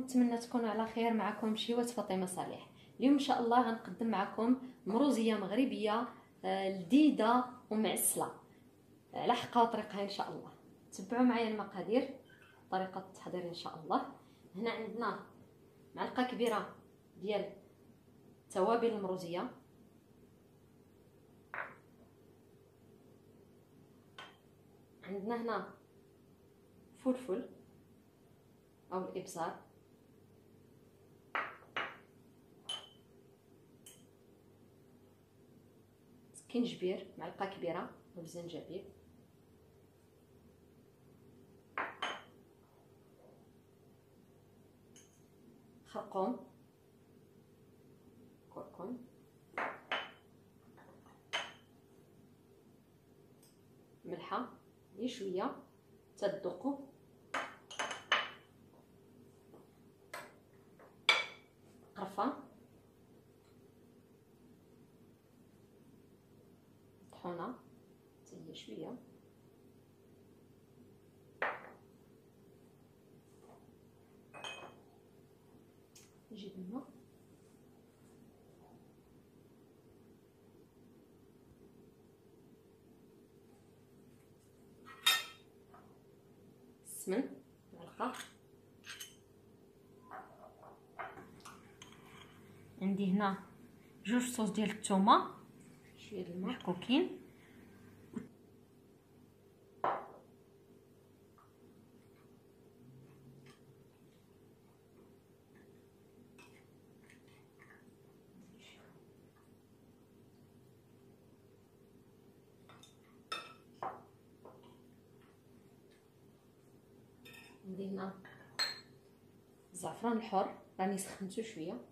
نتمنى تكونوا على خير. معكم شيوات فاطمه صالح. اليوم ان شاء الله غنقدم معكم مروزيه مغربيه لذيذه ومعسله على حقها وطريقها ان شاء الله. تبعوا معايا المقادير طريقه التحضير ان شاء الله. هنا عندنا معلقه كبيره ديال توابل المروزيه، عندنا هنا فلفل او الابزار، سكينجبير معلقه كبيره، والزنجبيل، خرقوم، كركم، ملحه غير شويه تذوقوا، قرفه، طحونه حتى هي شويه، نجيب الماء، السمن معلقه، عندي هنا 2 صوص ديال الثومه، شويه الماء محكوكين، عندي هنا الزعفران الحر راني سخنته شويه،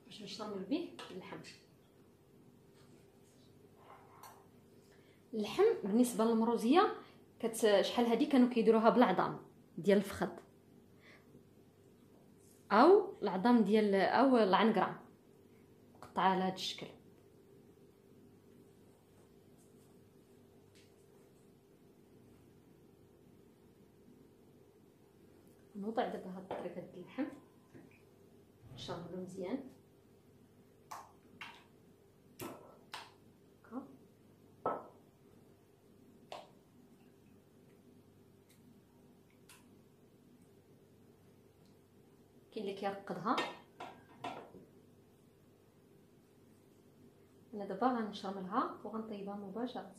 باش نشرمل به اللحم. اللحم بالنسبه للمروزيه شحال هذه كانوا كيديروها بالعظام ديال الفخذ او العظام ديال او العنقره مقطعه على هذا الشكل. نوضع دابا هاد الطريقه ديال اللحم، نشرملو مزيان كاين اللي كيرقدها. انا دابا غنشرملها وغنطيبها مباشره.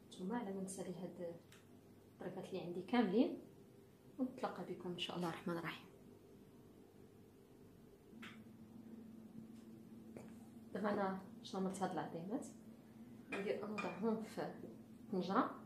نتوما على ما نسالي هاد الطريقات اللي عندي كاملين، ونتلاقى بكم ان شاء الله الرحمن الرحيم. دابا انا شرملت هاد العظيمات، ندير نوضعهم في طنجره،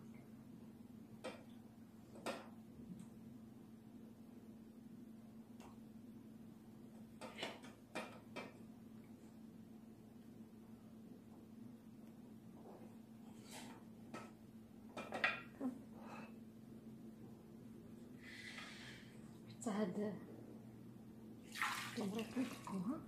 حتى هاد التمره كنحطوها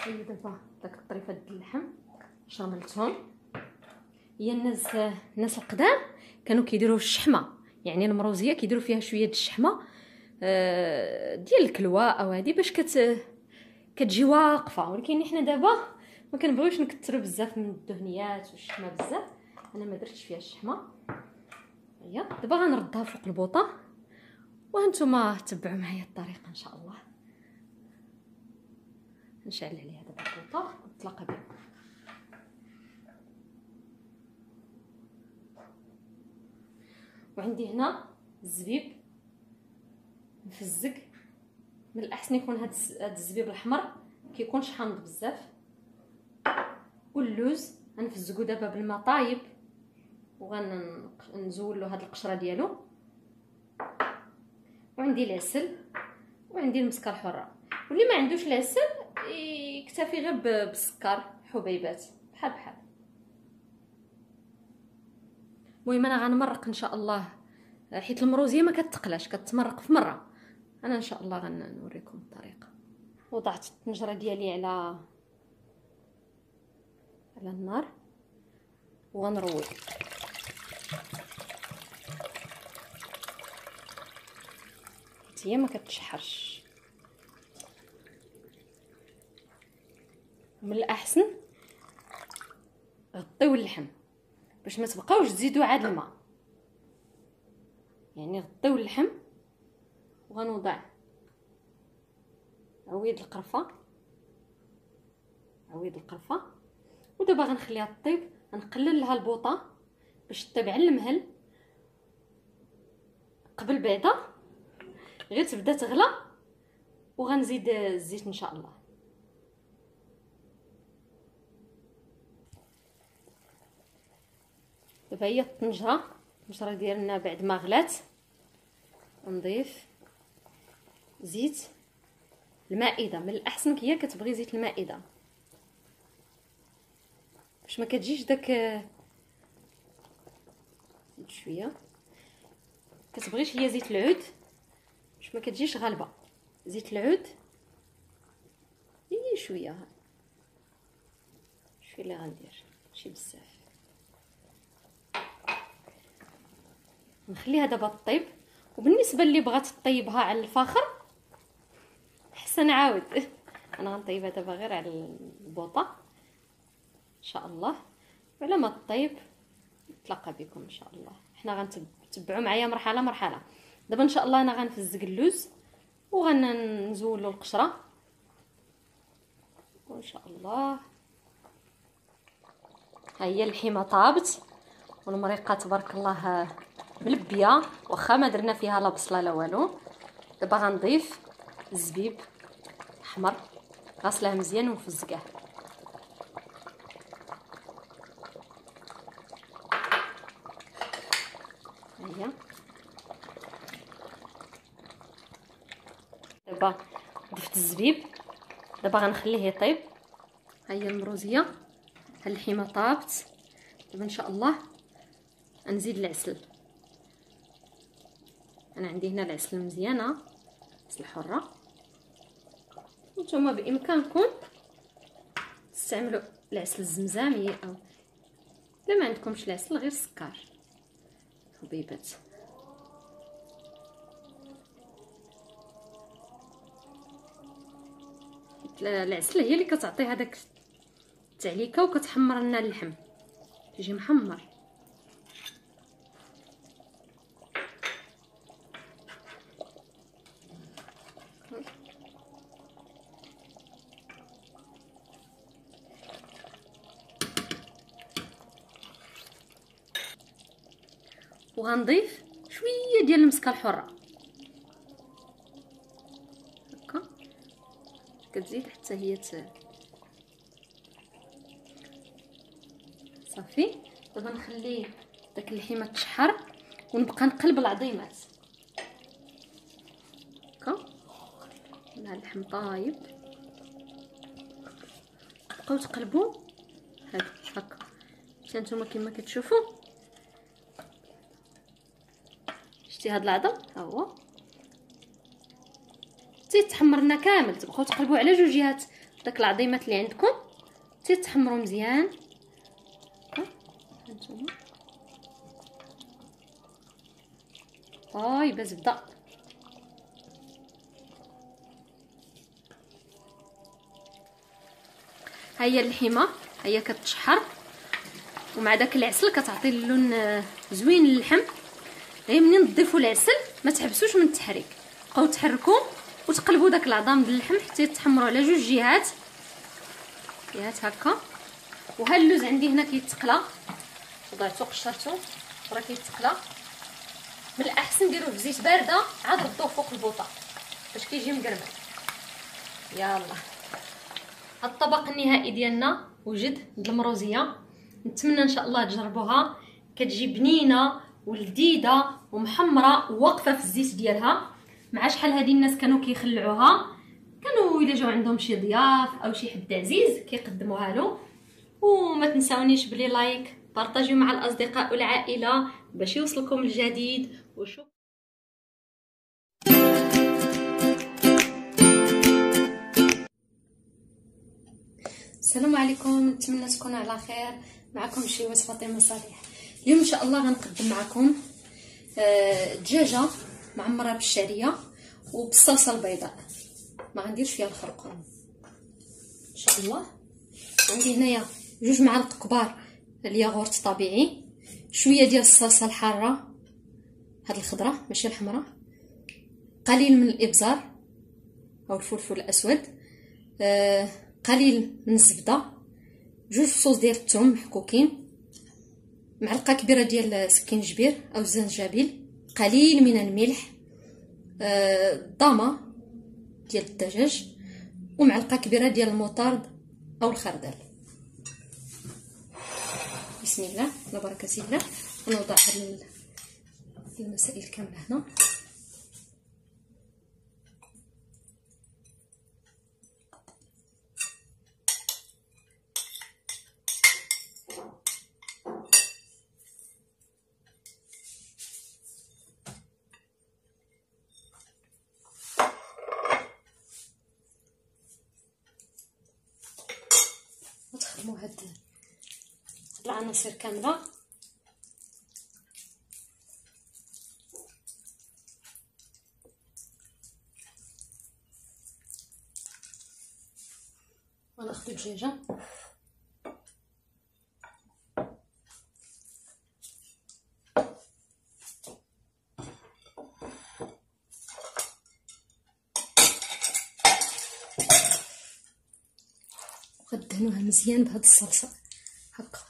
هي. دابا داك الطريفه ديال اللحم شرملتهم. هي الناس القدام كانوا كيديروا الشحمه، يعني المروزيه كيديروا فيها شويه د الشحمه ديال الكلوه او هذه باش كتجي واقفه، ولكن حنا دابا ما كنبغيوش نكثروا بزاف من الدهنيات والشحمه بزاف. انا ما درتش فيها الشحمه. هي دابا غنردها فوق البوطه، وانتم تبعوا معايا الطريقه ان شاء الله. نشعل عليها دابا البوطه ونتلاقى بكم. وعندي هنا الزبيب مفزق، من الاحسن يكون هاد الزبيب الاحمر كيكونش حامض بزاف، واللوز غنفزقو دابا بالماء طايب وغنزول له هاد القشره ديالو. وعندي العسل وعندي المسكر الحره. واللي ما عندوش العسل يكتفي غير بالسكر حبيبات بحال بحال. المهم انا غنمرق ان شاء الله، حيت المروزيه ما كتقلاش، كتمرق في مره. انا ان شاء الله غنوريكم الطريقه. وضعت الطنجره ديالي على النار وغنروي. هي ما كتشحرش. من الاحسن غطيو اللحم باش ما تبقاوش تزيدوا عاد الماء، يعني غطيو اللحم. وغنوضع عويد القرفه، ودابا غنخليها طيب. غنقلل لها البوطه باش طيب على المهل. قبل بعدا غير تبدا تغلى وغنزيد الزيت ان شاء الله. دابا هي الطنجره ديالنا بعد ما غلات، نضيف زيت المائده. من الاحسن هي كتبغي زيت المائده باش ما كتجيش داك شويه. كتبغيش هي زيت العود باش ما كتجيش غالبه. زيت العود هي شويه اللي غندير، ماشي بزاف. نخليها دابا طيب. وبالنسبه اللي بغات طيبها على الفاخر حسن عاود. انا غنطيبها دابا غير على البوطه ان شاء الله. وعلى ما طيب نتلاقى بكم ان شاء الله. حنا غنتبعوا معايا مرحله. دابا ان شاء الله انا غنفزق اللوز وغنزولو القشره وان شاء الله. ها هي اللحيمه طابت والمريقه تبارك الله ملبيه، واخا ما درنا فيها لا بصله لا والو. دابا غنضيف الزبيب احمر غسله مزيان ونفزقه. هيا دابا ضفت الزبيب. دابا غنخليه يطيب. ها هي المروزيه، ها اللحيمه طابت. دابا ان شاء الله نزيد العسل. انا عندي هنا العسل مزيانه، عسل حره. نتوما بامكانكم تستعملوا العسل الزمزمي او الا ما عندكمش العسل غير السكر حبيبات. العسل هي اللي كتعطي هذاك التعليكه وكتحمر لنا اللحم كيجي محمر. وغنضيف شويه ديال المسكه الحره هكا، كتزيد حتى هي صافي. دابا نخلي داك اللحيمه تشحر ونبقى نقلب العظيمات هكا مع اللحم طايب. بقاو تقلبوا هكا حتى نتوما كما كتشوفوا. شتي هاد العظم ها هو تيتحمرنا كامل. تبقاو تقلبوا على جوج جهات داك العظيمات اللي عندكم تيتحمروا مزيان. هانتوما طايبه زبده. ها هي اللحيمه، ها هي كتشحر ومع داك العسل كتعطي اللون زوين للحم. غير منين تضيفوا العسل ما تحبسوش من التحريك، بقاو تحركوا وتقلبوا داك العظام ديال اللحم حتى يتحمروا على جوج جهات هكا. وها اللوز عندي هنا كيتقلى، وضعته قشرته راه كيتقلى. من الاحسن ديروه في زيت بارده عاد ردوه فوق البوطه باش كيجي مقرمل. يلا هاد الطبق النهائي ديالنا وجد د المروزيه. نتمنى ان شاء الله تجربوها، كتجي بنينه ولذيذه ومحمره وواقفه في الزيت ديالها. مع شحال هذه الناس كانوا كيخلعوها، كانوا الا جاو عندهم شي ضياف او شي حد عزيز كيقدموها له. وما تنساونيش بلي لايك، بارطاجيو مع الاصدقاء والعائله باش يوصلكم الجديد. وشوف السلام عليكم، نتمنى تكونوا على خير. معكم شيوات فاطمه صالح. اليوم ان شاء الله غنقدم معكم دجاجه معمره بالشعريه وبالصلصه البيضاء، ما غنديرش فيها الخرقوم ان شاء الله. عندي هنايا 2 معالق كبار الياغورت طبيعي، شويه ديال الصلصه الحاره هاد الخضره ماشي الحمراء، قليل من الابزار او الفلفل الاسود، قليل من الزبده، 2 فصوص ديال الثوم محكوكين، معلقه كبيره ديال السكينجبير او الزنجبيل، قليل من الملح، ضامه ديال الدجاج، ومعلقه كبيره ديال المطارد او الخردل. بسم الله على بركه الله. غنوضع هاد المسائل كامله هنا. نخدموا هاد العناصر كامله. وناخذ الدجاجه وغدهنوها مزيان بهاد الصلصه هكا.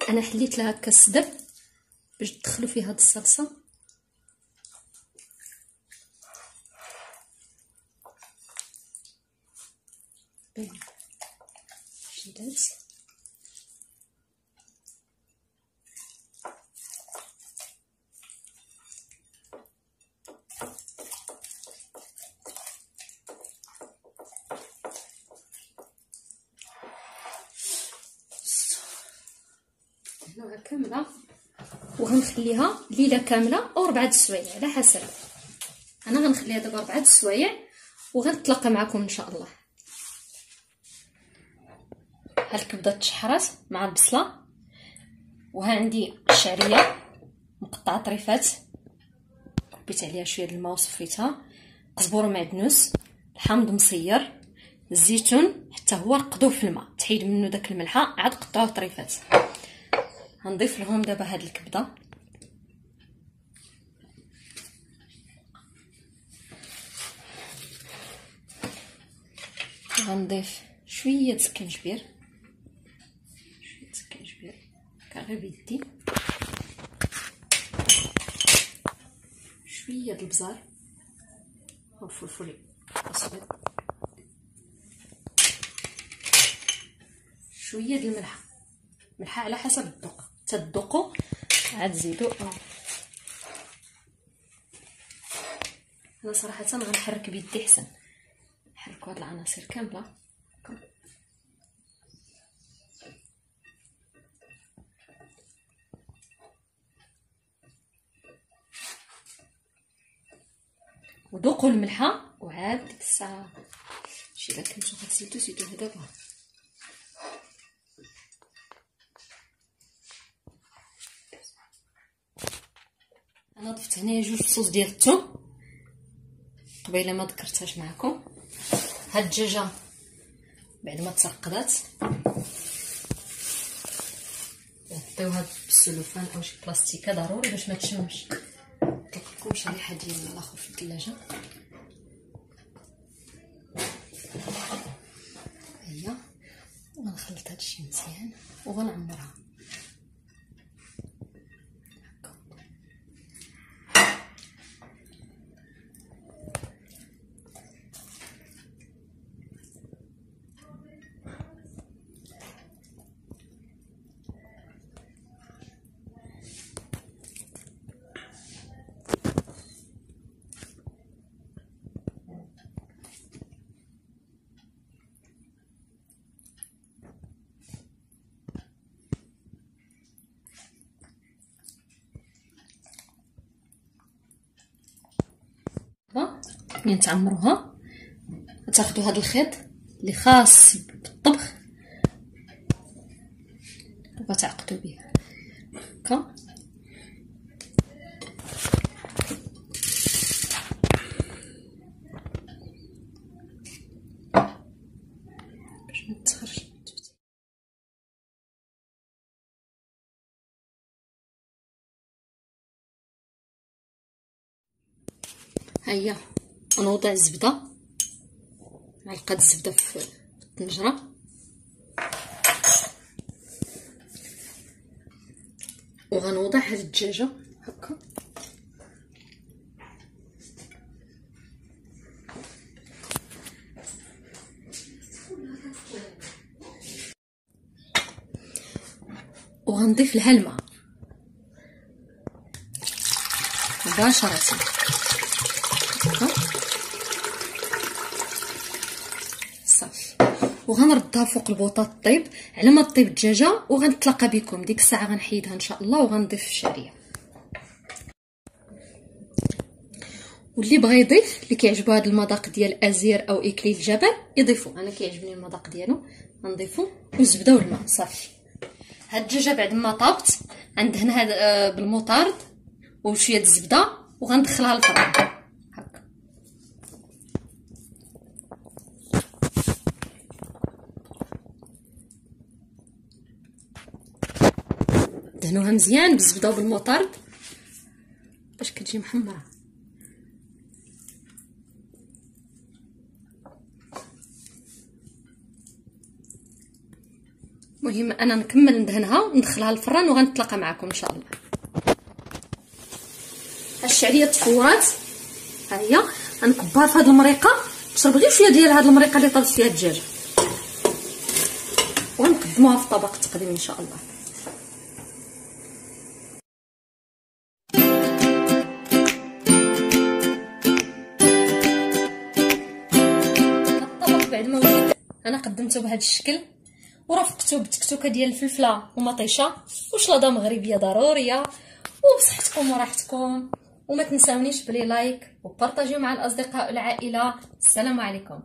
انا حليت لها هكا الصدر باش تدخلوا فيه هاد الصلصه. شدات هنا كامله، وغنخليها ليله كامله او 4 السوايع على حسب. انا غنخليها دابا 4 السوايع وغنتلاقى معكم ان شاء الله. ها الكبده تشحرات مع البصله، وها عندي الشعريه مقطعه طريفات كبيت عليها شويه د الماء وصفيتها، قزبور ومعدنوس، الحامض مصير، الزيتون حتى هو رقدوه في الماء تحيد منه داك الملحه، عاد قطعوه طريفات. غنضيف لهم دابا هاد الكبده، غنضيف شويه السكينجبير، غير بيدي، شويه د البزار والفلفل الاسود، شويه د الملح، ملحه على حسب الذوق، تذوقوا عاد زيدوا. انا صراحه غنحرك بيدي حسن، نحركوا هاد العناصر كامله. وذوقوا الملحه وعاد ديك الساعه شي الا كنتو غتزيدوا زيدوها دابا. انا ضفت هنايا 2 فصوص ديال الثوم قبيله ما ذكرتهاش معكم. هاد الدجاجه بعد ما ترقدات نحطيوها بالسلوفان او شي بلاستيكه ضروري باش ما تشمش، متلقاكمش ريحه ديال الاخر في الثلاجه. هيا غنخلط هادشي مزيان وغنعمرها. ملي تعمروها تاخذوا هذا الخيط اللي خاص بالطبخ وتعقدوا به هكا. باش ما تخرج. هيا غنوضع الزبده، معلقه الزبده في الطنجره، وغنوضع هاد الدجاجه هكا. وغنضيف لها الماء مباشره هكا صافي. وغنردها فوق البوطه طيب على ما طيب الدجاجه، وغنتلاقى بكم ديك الساعه. غنحيدها ان شاء الله وغنضيف الشعريه. واللي بغى يضيف، اللي كيعجبو هذا المذاق ديال ازير او اكليل الجبل يضيفو. انا كيعجبني المذاق ديالو، غنضيفو والزبده والماء صافي. هاد الدجاجه بعد ما طابت عندهن هذا بالمطارد وشويه الزبده، وغندخلها للفرن هكا. دهنوها مزيان بالزبده وبالمطارد باش كتجي محمره. المهم انا نكمل ندهنها وندخلها للفران وغنتلاقى معكم ان شاء الله. الشعريه تفورات، ها هي غنكبها في هذه المريقه، تشرب غير شويه ديال هذه المريقه اللي طابت فيها الدجاجه، وغنقدموها في طبق التقديم ان شاء الله. الطبق بعد ما وجد انا قدمته بهذا الشكل، ورافقته بتكتوكه ديال الفلفله ومطيشه وشلاضه مغربيه ضروريه. وبصحتكم وراحتكم، وما تنساونيش بلي لايك وبارطاجيو مع الاصدقاء والعائله. السلام عليكم.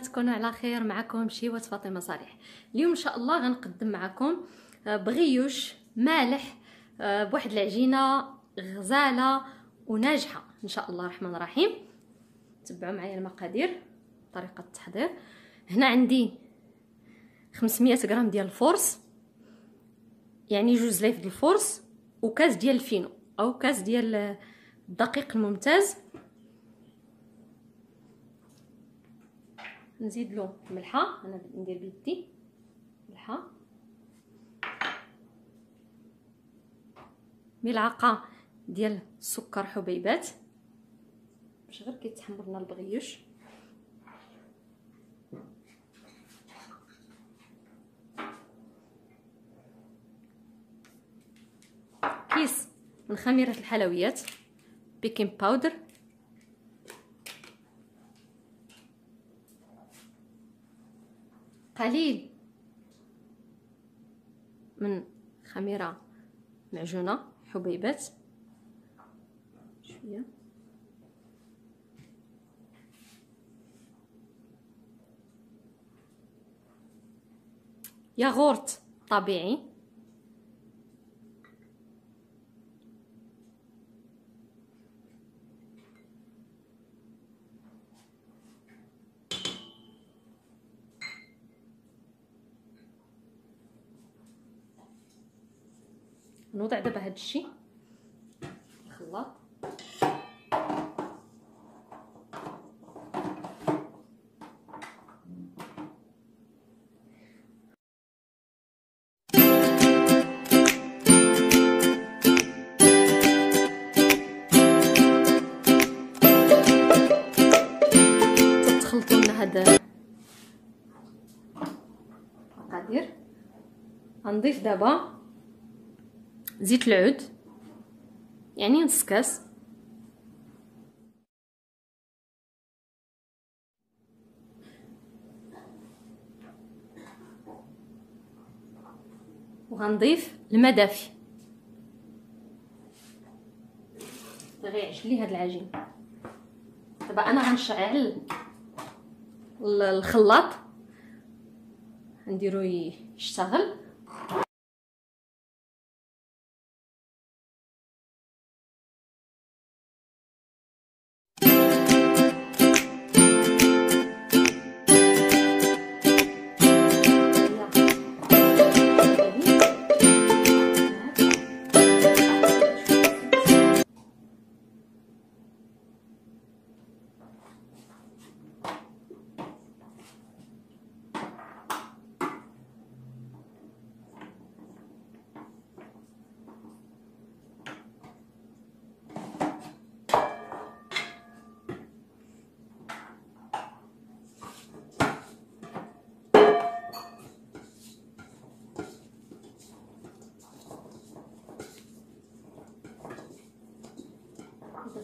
تكونوا على خير. معكم شيوة فاطمة صالح. اليوم ان شاء الله غنقدم معكم بغيوش مالح بواحد العجينه غزاله وناجحه ان شاء الله الرحمن الرحيم. تبعوا معايا المقادير طريقه التحضير. هنا عندي 500 غرام ديال الفورس، يعني 2 لايف ديال الفورس، وكاس ديال الفينو او كاس ديال الدقيق الممتاز. نزيد له ملحه، انا ندير بيدي ملحه، ملعقه ديال السكر حبيبات باش غير كيتحمر لنا البغيوش، كيس من خميره الحلويات، بيكنج باودر، قليل من خميره معجونه حبيبات، شويه ياغورت طبيعي، نوضع دابا هاد الشيء الخلاط. تخلطوا لنا هاد المقادير. غنضيف دابا زيت العود، يعني نص كاس. وغنضيف الماء دافي. غيعجن لي هذا العجين. دابا انا غنشعل الخلاط نديرو يشتغل.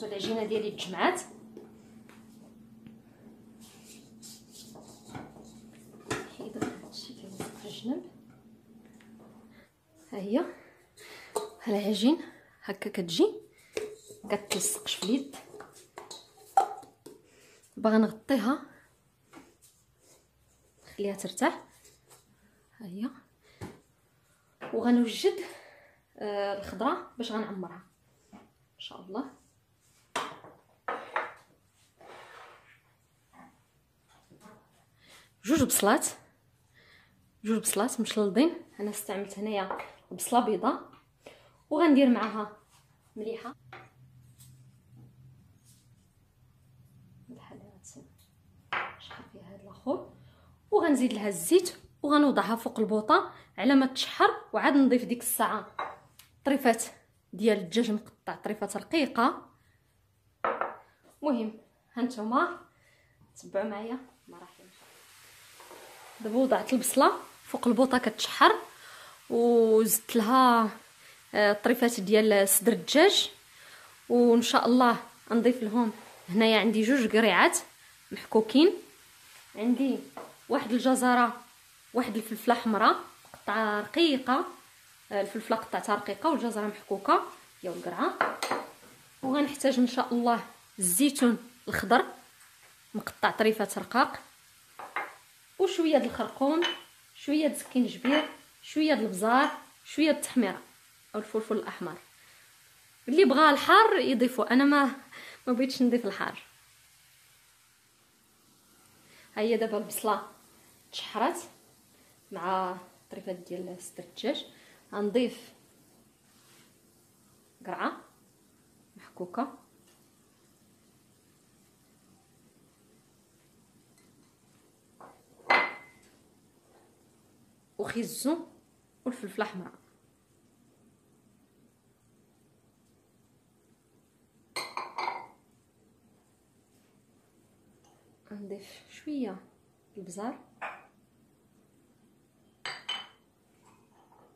العجينه ديالي تجمعات. حيد هادشي كيلصق في الجنب. ها هي العجين هكا كتجي كتلصقش في اليد. باغا نغطيها نخليها ترتاح. ها هي. وغنوجد الخضره باش غنعمرها ان شاء الله. جوج بصلات مشلضين. انا استعملت هنايا بصله بيضاء، وغندير معها مليحه بحال هاد شحال فيها هاد الاخر، وغنزيد لها الزيت وغنوضعها فوق البوطه على ما تشحر. وعاد نضيف ديك الساعه طريفات ديال الدجاج مقطع، طريفات رقيقه. مهم هانتوما تبعوا معايا مراحل. دابا وضعت البصله فوق البوطه كتشحر، وزدت لها طريفات ديال صدر الدجاج، وان شاء الله نضيف لهم. هنايا عندي جوج قريعات محكوكين، عندي واحد الجزره، واحد الفلفله حمراء قطعه رقيقه، الفلفله قطعتها رقيقه والجزره محكوكه هي والقرعه. وغنحتاج ان شاء الله الزيتون الخضر مقطع طريفات رقاق، وشويه د الخرقوم، شويه د سكينجبير، شويه د البزار، شويه د التحميره او الفلفل الاحمر. اللي بغى الحار يضيفوا، انا ما بغيتش نضيف الحار. ها هي دابا البصله تشحرات مع طريفات ديال صدر الدجاج. غنضيف قرعه محكوكه، وخيزو والفلفله حمراء. غنضيف شويه البزار،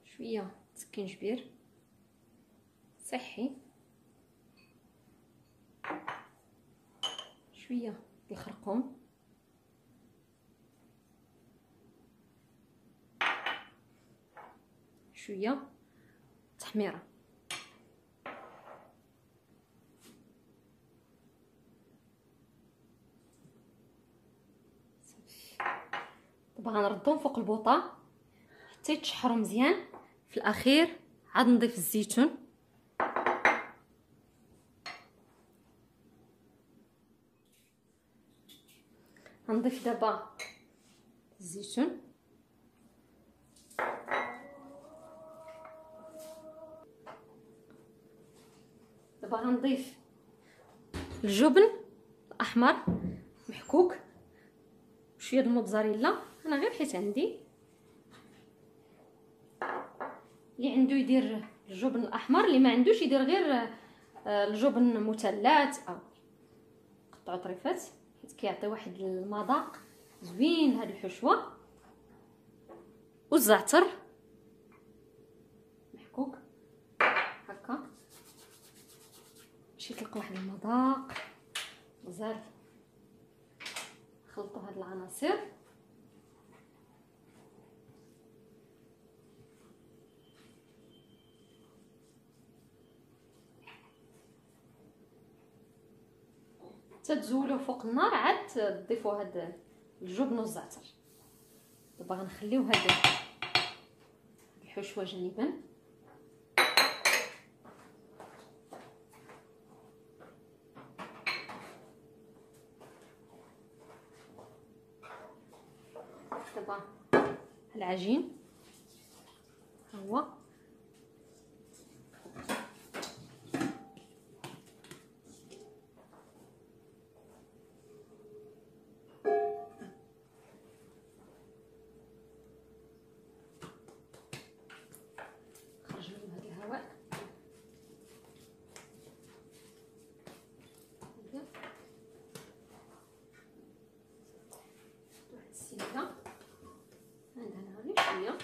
شويه سكينجبير صحي، شويه الخرقوم، شويه تحميره. دابا غنردهم فوق البوطه حتى يتشحروا مزيان. في الاخير عاد نضيف الزيتون، غنضيف دابا الزيتون، دابا غنضيف الجبن الاحمر محكوك، شويه د الموتزاريلا. انا غير حيت عندي، اللي عنده يدير الجبن الاحمر، اللي ما عندوش يدير غير الجبن مثلث او قطعوا طريفات، حيت كيعطي واحد المذاق زوين لهاد الحشوه. والزعتر محكوك، واحد المذاق غزال. خلطوا هاد العناصر تتزولوه فوق النار، عاد تضيفوا هاد الجبن والزعتر. دابا غنخليو هاد الحشوه جانبا. دابا العجين ها هو، خرج منه هذا الهواء. واحد السيله عندنا غير شويه،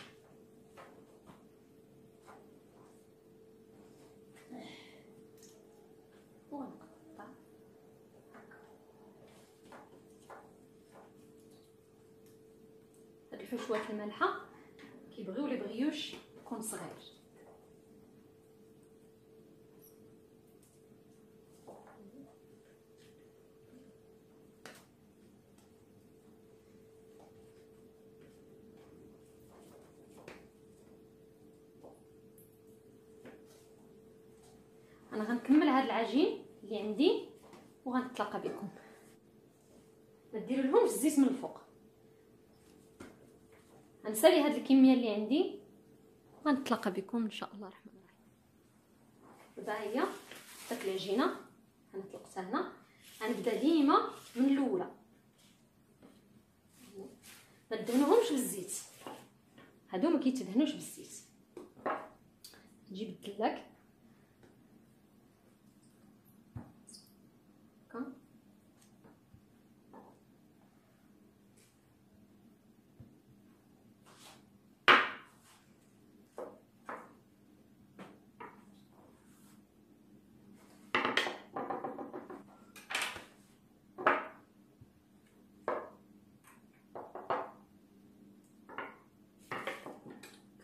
ونقطع هاد الحشوات المالحه. كيبغيو لي بغيوش يكون صغير. انا غنكمل هذا العجين اللي عندي وغنتلاقى بكم. ما ديروا لهمش الزيت من الفوق. غنسالي هذه الكميه اللي عندي وغنتلاقى بكم ان شاء الله الرحمن الرحيم. دابا هي داك العجينه انا طلقتها هنا. غنبدا ديما من الاولى، ما تدهنوهمش بالزيت، هادو ما كيتدهنوش بالزيت. نجيب الدلاك هكا،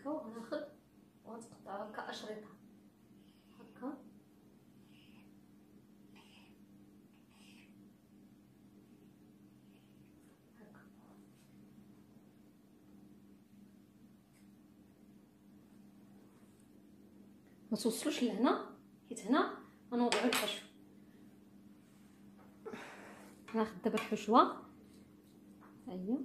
وغناخد وغنقطعو هكا اشرطه هكا. ما توصلوش لهنا حيت هنا غنوضعوا الحشو. ناخذ دابا الحشوه ها هي،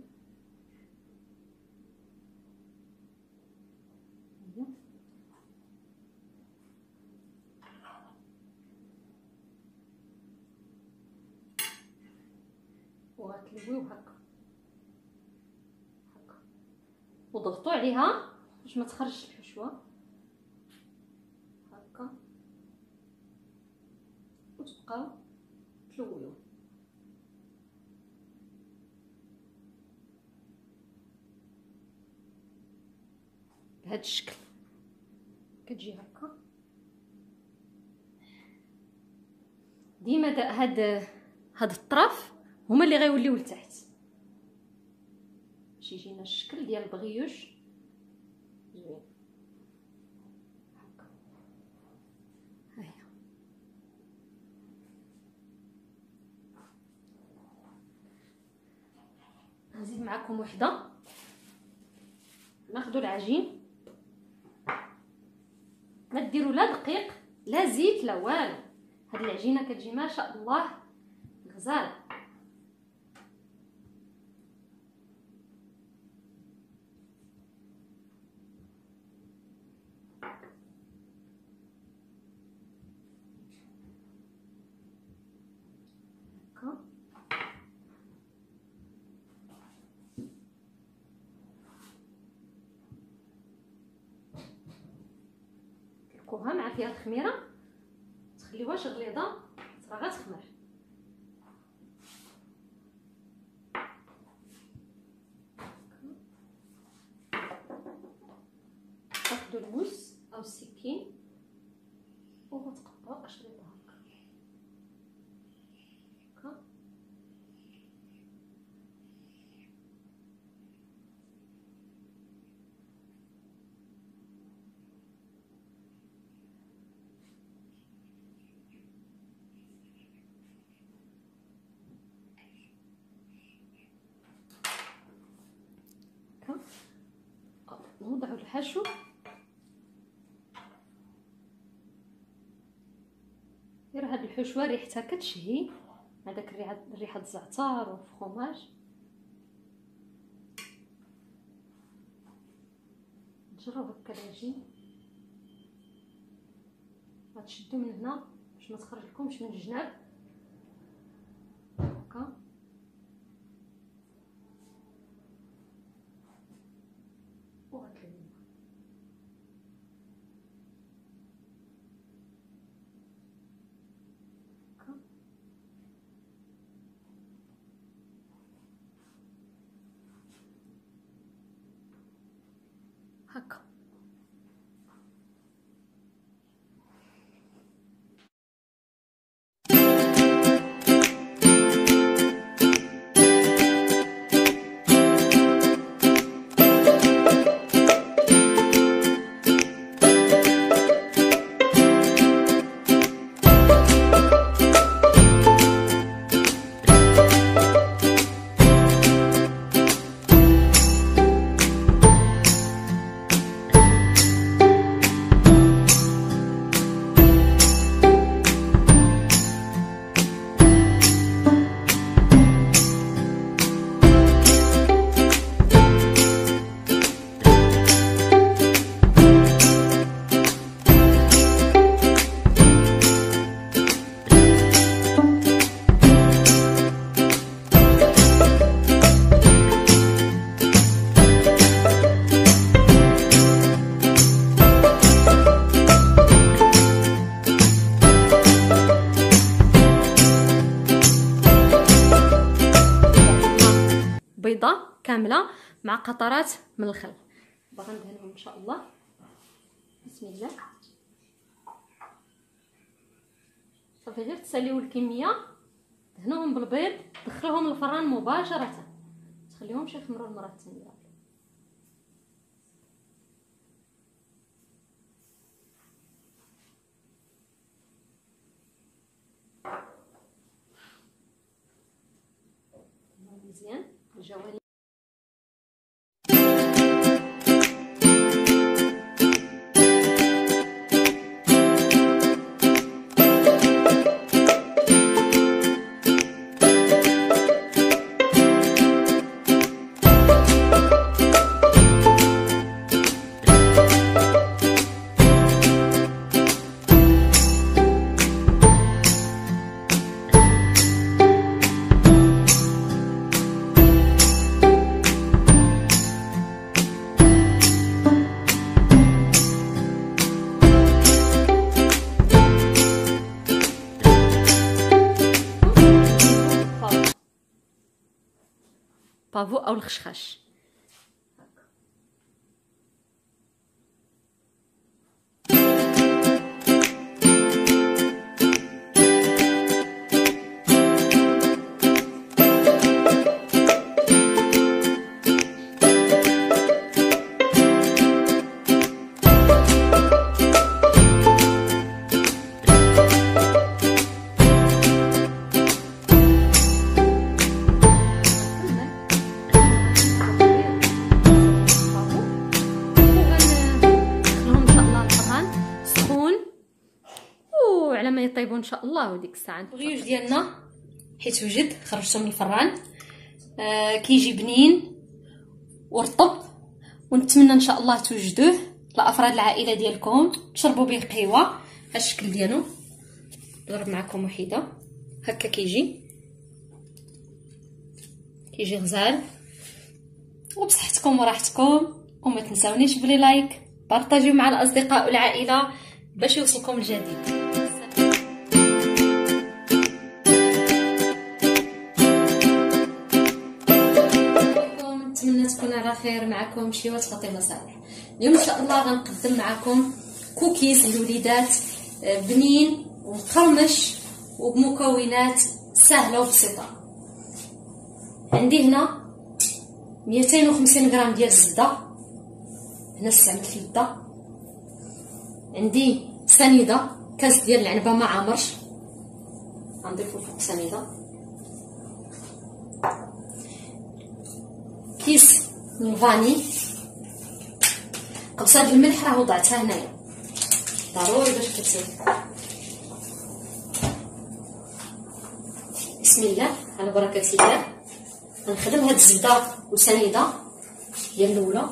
وغتلويو هكا هكا، وضغطوا عليها باش ما تخرجش الحشوه هكا، وتبقاو تلويو بهذا الشكل. كتجي هكا ديما هاد الطرف هما اللي غيوليو لتحت باش يجينا الشكل ديال البغيوش زوين هكا. هاهي نزيد معكم وحده. ناخذوا العجين، ما ديروا لا دقيق لا زيت لا والو. هاد العجينه كتجي ما شاء الله غزاله. تركوها مع فيها الخميره، تخليوهاش غليظه راه غتخمر. تاخدوا الموس او السكين وغتقطعوا اشرطه هكا. نوضعوا الحشو. غير هاد الحشوه ريحتها كتشهي، هذاك ريحه الزعتر والفخوماج. نجرب هكا العجين، غتشدو من هنا باش ما تخرج لكمش من الجناب هكا. وغتلموا هكا. بيضه كامله مع قطرات من الخل. باغا ندهنهم ان شاء الله. بسم الله. صافي غير تساليو الكميه، دهنوهم بالبيض، دخلوهم للفران مباشره، تخليهمش يخمروا المره الثانيه. مزيان الجوانب. بافو او الخشخاش. على ما يطيبوا ان شاء الله. وديك الساعه البغيوش ديالنا حيت وجد خرجته من الفران، كيجي بنين ورطب، ونتمنى ان شاء الله توجدوه لافراد العائله ديالكم، تشربوا به قهوه. ها الشكل ديالو، نضرب معكم وحده هكا كيجي غزال. وبصحتكم وراحتكم، وما تنساونيش بلي لايك، بارطاجيو مع الاصدقاء والعائله باش يوصلكم الجديد. نتمنى تكون على خير. معكم شيوات فاطمه صالح. اليوم ان شاء الله غنقدم معكم كوكيز للوليدات بنين ومقرمش وبمكونات سهله وبسيطه. عندي هنا 250 غرام ديال الزبده، هنا استعملت اليده. عندي سنيده، كاس ديال العنبه ما عامرش، غنضيفو فوق سنيده. كيس من الفاني، قبصه الملح راه وضعتها هنايا ضروري باش كتسير. بسم الله على بركه الله. غنخدم هاد الزبده وسنيده هي الاولى.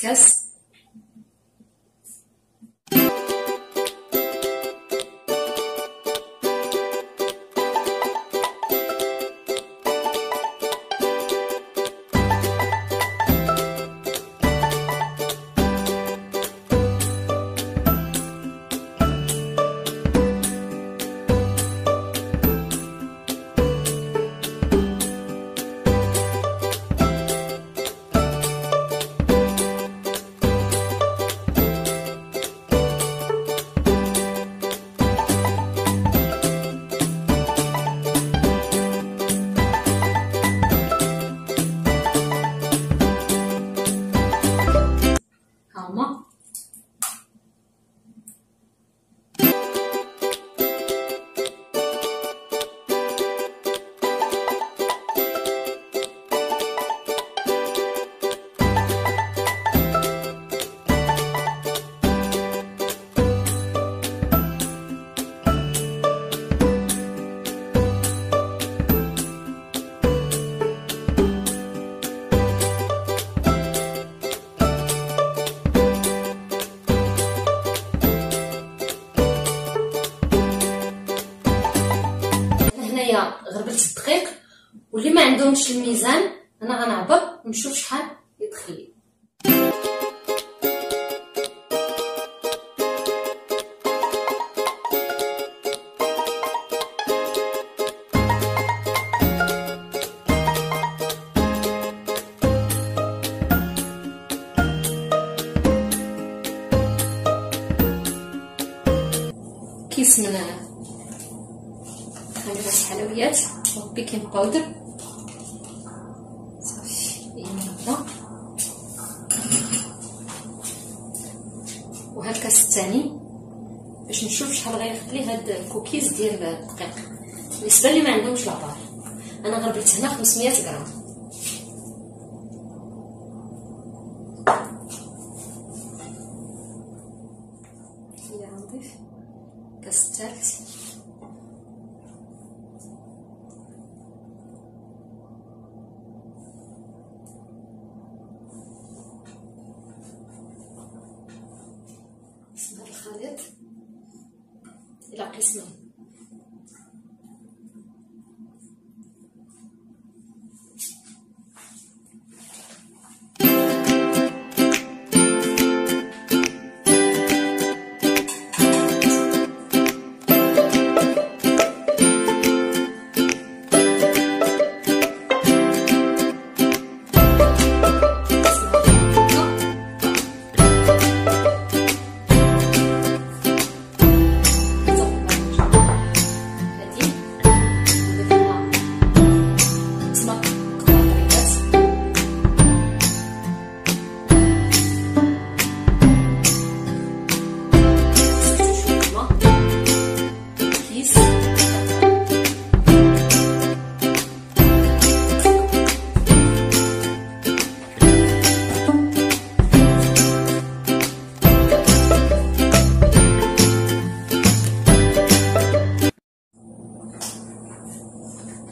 كاس غربلت الدقيق، واللي ما عندهمش الميزان انا غنعبر ونشوف شحال يدخل لي. كيس من خليط الحلويات وبيكنج باودر صافي هكذا، وهاد الكاس الثاني باش نشوف شحال غياخد لي هاد الكوكيز ديال الدقيق. بالنسبه اللي ما عندهمش لابار انا غربلت هنا 500 غرام. غنضيف الكاس الثالث الخليط الى قسمين.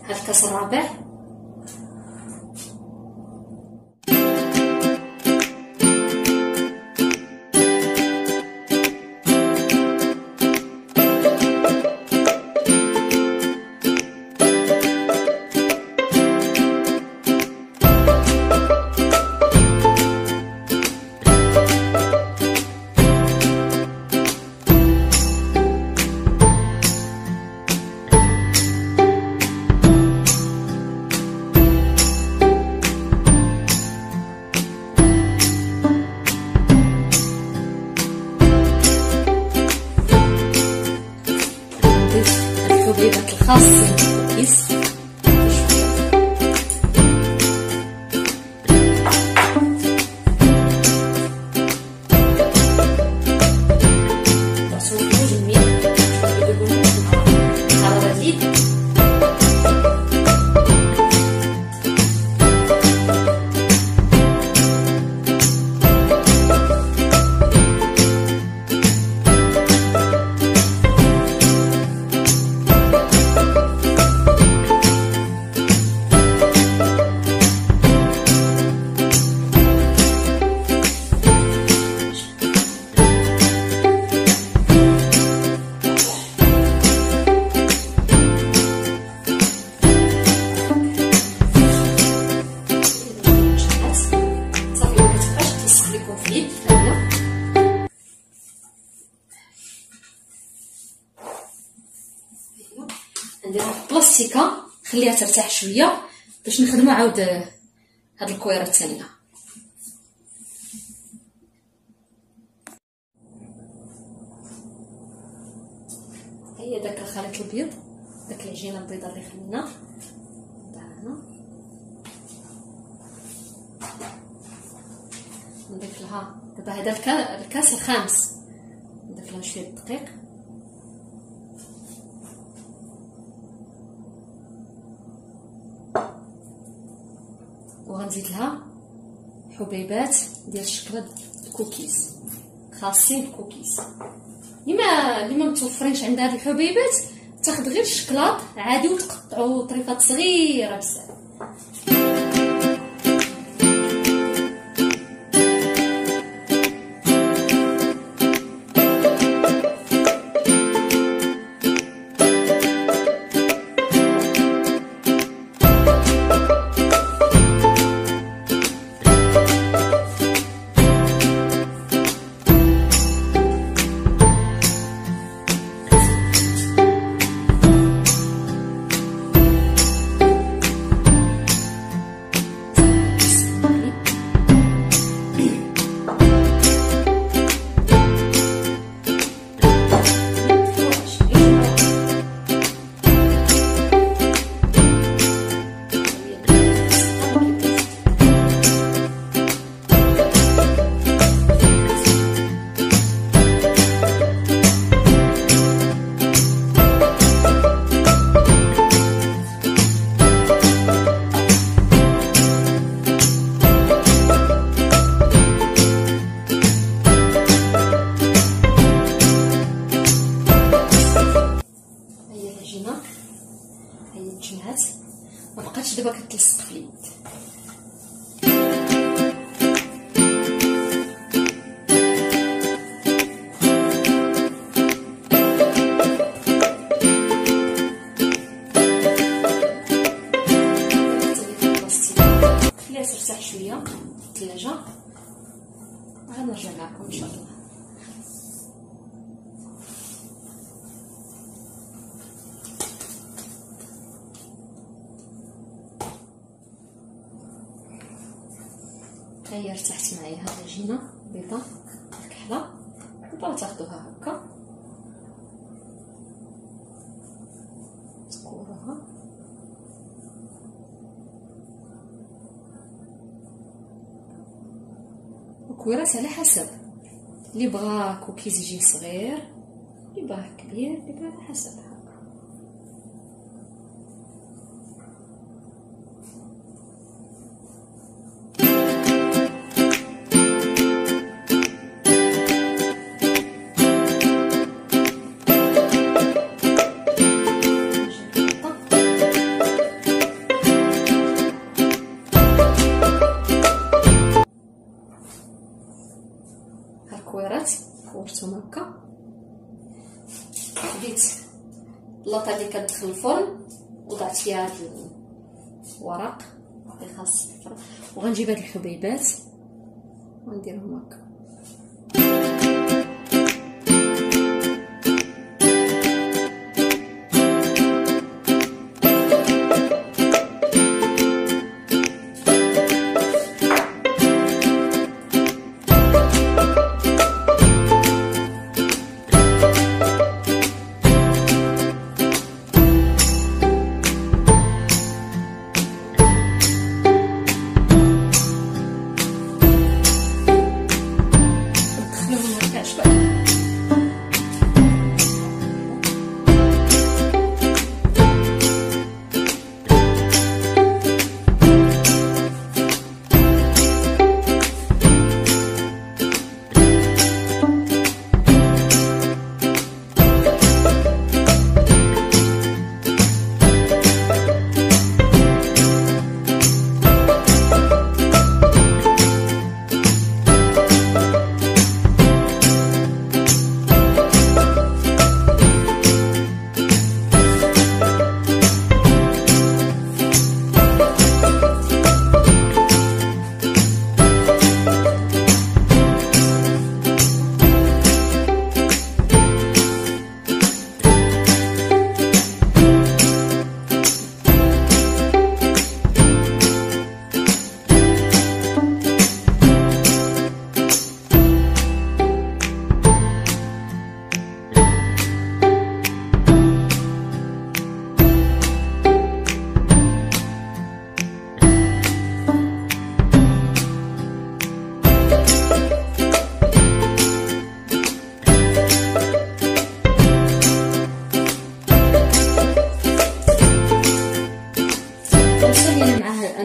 هاد الكاس الرابع الحبيبات الخاصين بالكوكيز. نديرها في بلاستيكه نخليها ترتاح شويه باش نخدموا عاود هاد الكويره الثانيه. هي داك الخليط الابيض، داك العجينه البيضاء اللي خلينا هنا نضيف لها دابا هذا الكاس الخامس، نضيف لها شويه الدقيق وغنزيد لها حبيبات ديال شكل الكوكيز خاصين بالكوكيز. اللي ما متوفرينش عند هاد الحبيبات تاخذ غير الشكلاط عادي وتقطعوا طريفات صغيره بزاف. ما بقاتش دابا كتلصق في اليد. خليها ترتاح شويه في الثلاجه وعاد نرجع معكم ان شاء الله. هي ارتاحت معايا هاد العجينه بيضه الكحله، دابا تاخذوها هكا تكوروها الكويرات على حسب اللي بغا كوكيز يجي صغير، اللي بغا كبير، اللي بغا على حسب. الكويرات كورتهم هكا، خديت اللاطه اللي كتدخل الفرن وضعت فيها هاد الورق اللي خاص بالفرن، وغنجيب هاد الحبيبات ونديرهم هكا.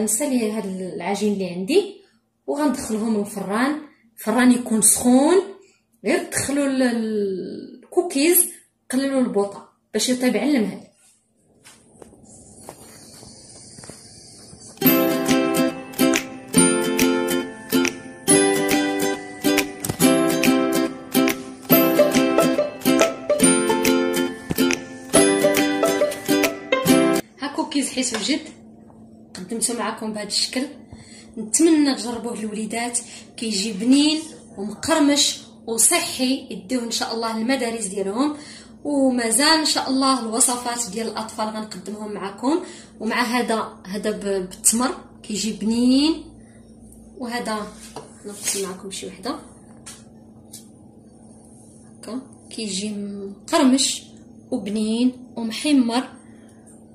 غنسالي هاد العجين اللي عندي وغندخلهم للفران. الفران يكون سخون، غير تدخلوا الكوكيز قللوا البوطه باش يطيب على المهل. ها كوكيز حيت وجد قدمته معكم بهذا الشكل. نتمنى تجربوه الوليدات، كيجي بنين ومقرمش وصحي، يديوه ان شاء الله للمدارس ديالهم. ومازال ان شاء الله الوصفات ديال الاطفال غنقدمهم معكم، ومع هذا بالتمر كيجي بنين. وهذا نقسم معكم شي وحده هكا، كيجي مقرمش وبنين ومحمر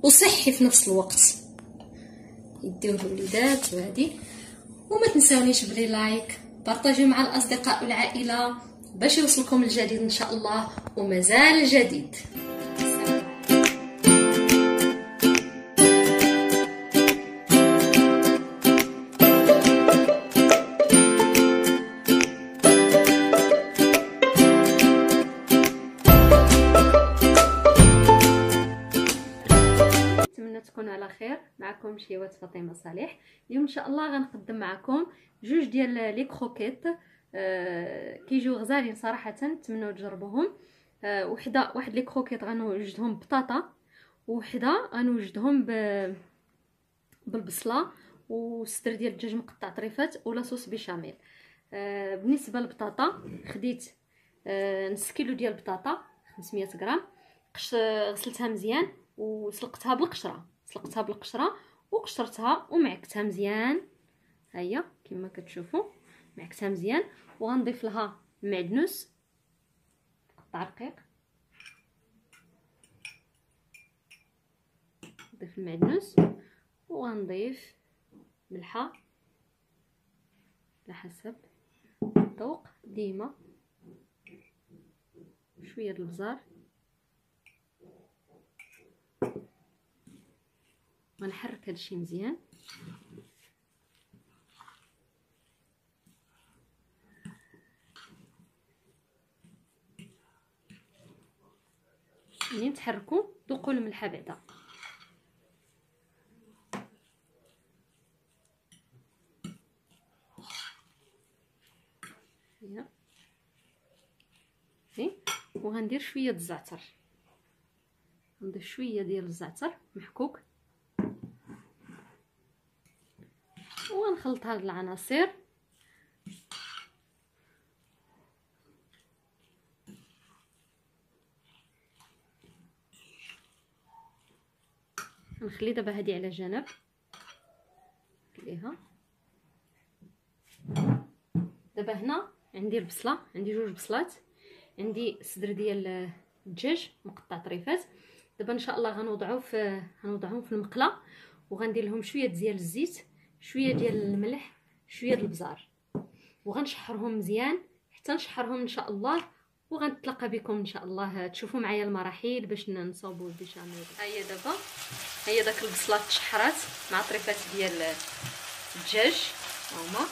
وصحي في نفس الوقت. يديوه الوليدات وهذه. وما تنساونيش بلي لايك، بارطاجيو مع الاصدقاء والعائله باش يوصلكم الجديد ان شاء الله، ومازال الجديد. تكونوا على خير. معكم شيوات فاطمه صالح. اليوم ان شاء الله غنقدم معكم جوج ديال لي كروكيت، كيجيو غزالين صراحه، نتمنوا تجربوهم. واحد لي كروكيت غنوجدهم بطاطا، وحده غنوجدهم بالبصله وصدر ديال الدجاج مقطع طريفات ولا صوص بيشاميل. بالنسبه للبطاطا خديت نص كيلو ديال البطاطا 500 غرام، غسلتها مزيان وسلقتها بالقشره وقشرتها ومعكتها مزيان. ها هي كما كتشوفوا معكتها مزيان. وغنضيف لها المعدنوس قطع رقيق، نضيف المعدنوس وغنضيف ملحه على حسب الذوق ديما، شويه د البزار. غنحرك هادشي مزيان. منين تحركوا ذوقوا الملحه بعدا. وغندير شويه د الزعتر، نضيف شويه ديال الزعتر محكوك ونخلط هاد العناصر. نخلي دابا هادي على جنب، نخليها. دابا هنا عندي البصله، عندي جوج بصلات، عندي صدر ديال الدجاج مقطع طريفات. دابا ان شاء الله غنوضعهم في المقله، وغندير لهم شويه ديال الزيت، شويه ديال الملح، شويه ديال البزار، وغنشحرهم مزيان حتى نشحرهم ان شاء الله. وغنتلاقى بكم ان شاء الله تشوفوا معايا المراحل باش نصاوبوا البيشاميل. ها هي داك البصلات تشحرات مع طريفات ديال الدجاج هما،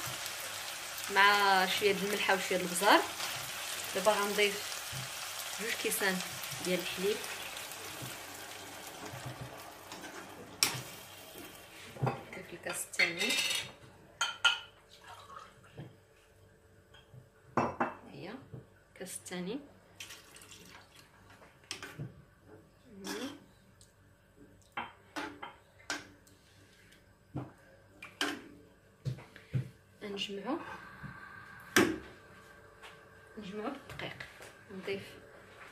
مع شويه ديال الملحه وشويه ديال البزار. دابا غنضيف 2 كيسان ديال الحليب، في الكاس الثاني. هي الكاس الثاني. نجمعو بالدقيق. نضيف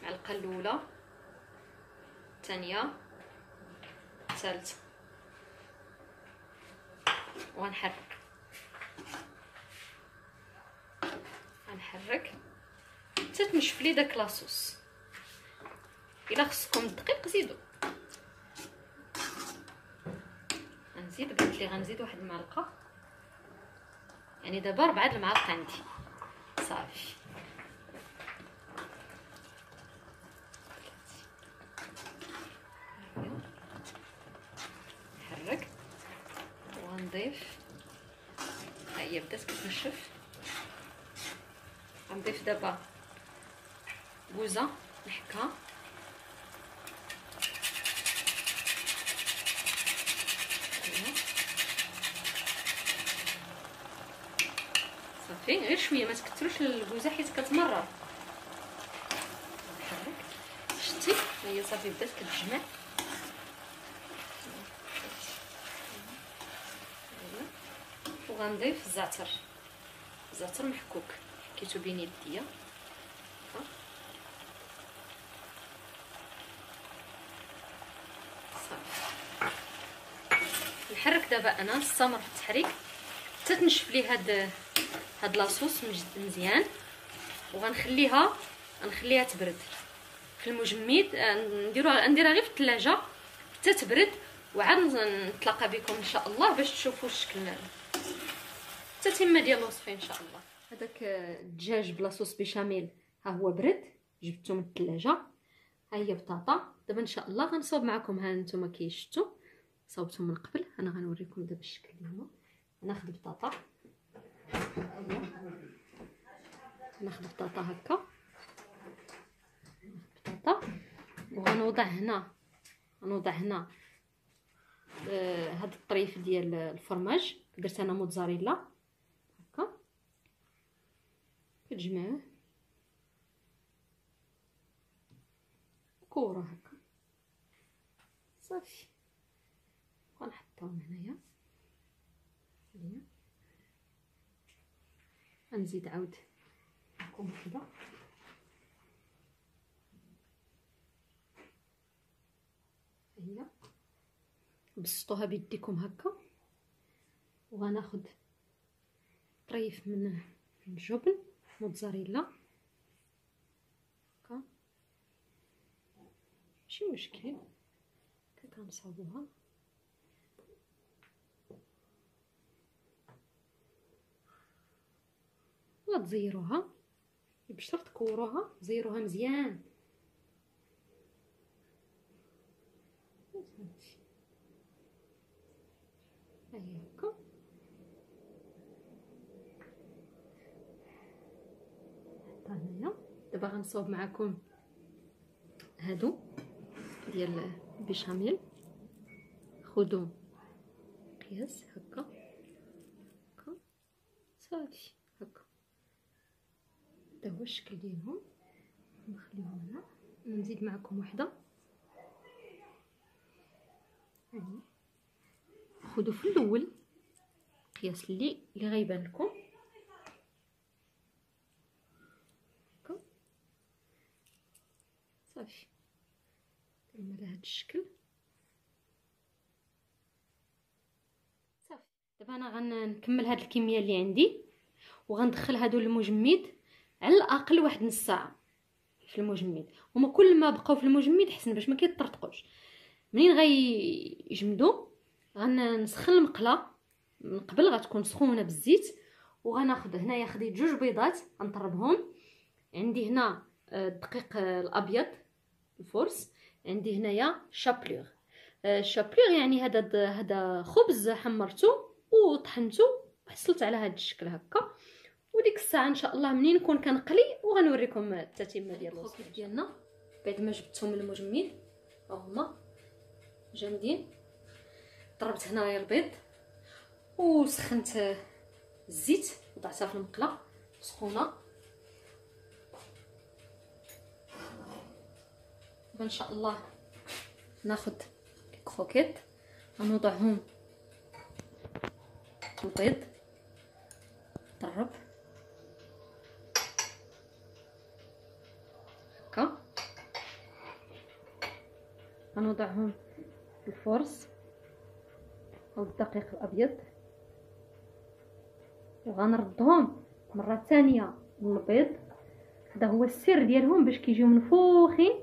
معلقه الاولى، الثانيه، الثالثه، ونحرك حتى تنشف لي داك لاصوص. الا خصكم الدقيق زيدوا. غنزيد، قلت لي غنزيد واحد المعلقه، يعني دابا 4 المعالق عندي صافي. نحرك غنضيف، ها هي بدات كتنشف. غنضيف دابا كوزه نحكها، صافي غير شويه ما تكثروش الكوزه حيت كتمرر. نحرك، شتي هي صافي بدات كتجمع. وغنضيف الزعتر، الزعتر محكوك حكيتو بين يديا. صافي نحرك دابا انا، نستمر في التحريك حتى تنشف لي هاد لاصوص مزيان. وغنخليها تبرد في المجمد. نديرها غير في الثلاجه حتى تبرد، وعاد نتلاقى بكم ان شاء الله باش تشوفوا الشكل التتمه ديال الوصفه ان شاء الله. هذاك الدجاج بلاصوص بيشاميل ها هو برد، جبته من الثلاجه. ها هي بطاطا. دابا ان شاء الله غنصاوب معكم. ها نتوما كيشفتوا صاوبتهم من قبل، انا غنوريكم دابا الشكل ديالهم. ناخذ بطاطا، ناخذ بطاطا هكا، بطاطا. وغنوضع هنا هاد الطريف ديال الفرماج. درت انا موتزاريلا هكا، كتجمعوه كوره هكا صافي. غنحطهم هنايا. غنزيد عاود معكم وحده. هي بسطوها بيديكم هكا. وغناخد طريف من الجبن موتزاريلا هكا، ماشي مشكل. كنصاوبوها وتزيروها بشرط تكوروها، زيروها مزيان. هاهي هكا. حطها هنايا. دابا غنصاوب معكم هادو ديال البيشاميل. خذوا قياس هكا هكا صافي هكا. هذا هو الشكل ديالهم. نخليهم هنا. نزيد معكم وحده. هاني خذوا في الاول القياس اللي غيبان لكم هكا صافي. ديروا على هذا الشكل صافي. دابا انا غنكمل هاد الكميه اللي عندي، وغندخل هادو المجمد على الاقل واحد نص ساعه في المجمد. وما كل ما بقاو في المجمد حسن باش ما كيطرطقوش. منين غيجمدوا غنسخن المقله من قبل، غتكون سخونه بالزيت. وغناخذ هنايا خديت 2 بيضات غنطربهم. عندي هنا الدقيق الابيض الفورس. عندي هنايا شابلور. شابلور يعني هذا خبز حمرته وطحنته وحصلت على هذا الشكل هكا. وديك الساعه ان شاء الله منين نكون كنقلي وغنوريكم التتمه ديال الوصفه ديالنا. بعد ما جبتهم من المجمد هما جامدين. ضربت هنايا البيض وسخنت الزيت، وضعتها في المقله سخونه. ان شاء الله ناخذ كروكيت غنوضعهم البيض ضرب هكا. غنوضعهم الفرص او الدقيق الابيض، وغنردهم مره ثانيه للبيض. هذا هو السر ديالهم باش كيجيو منفوخين.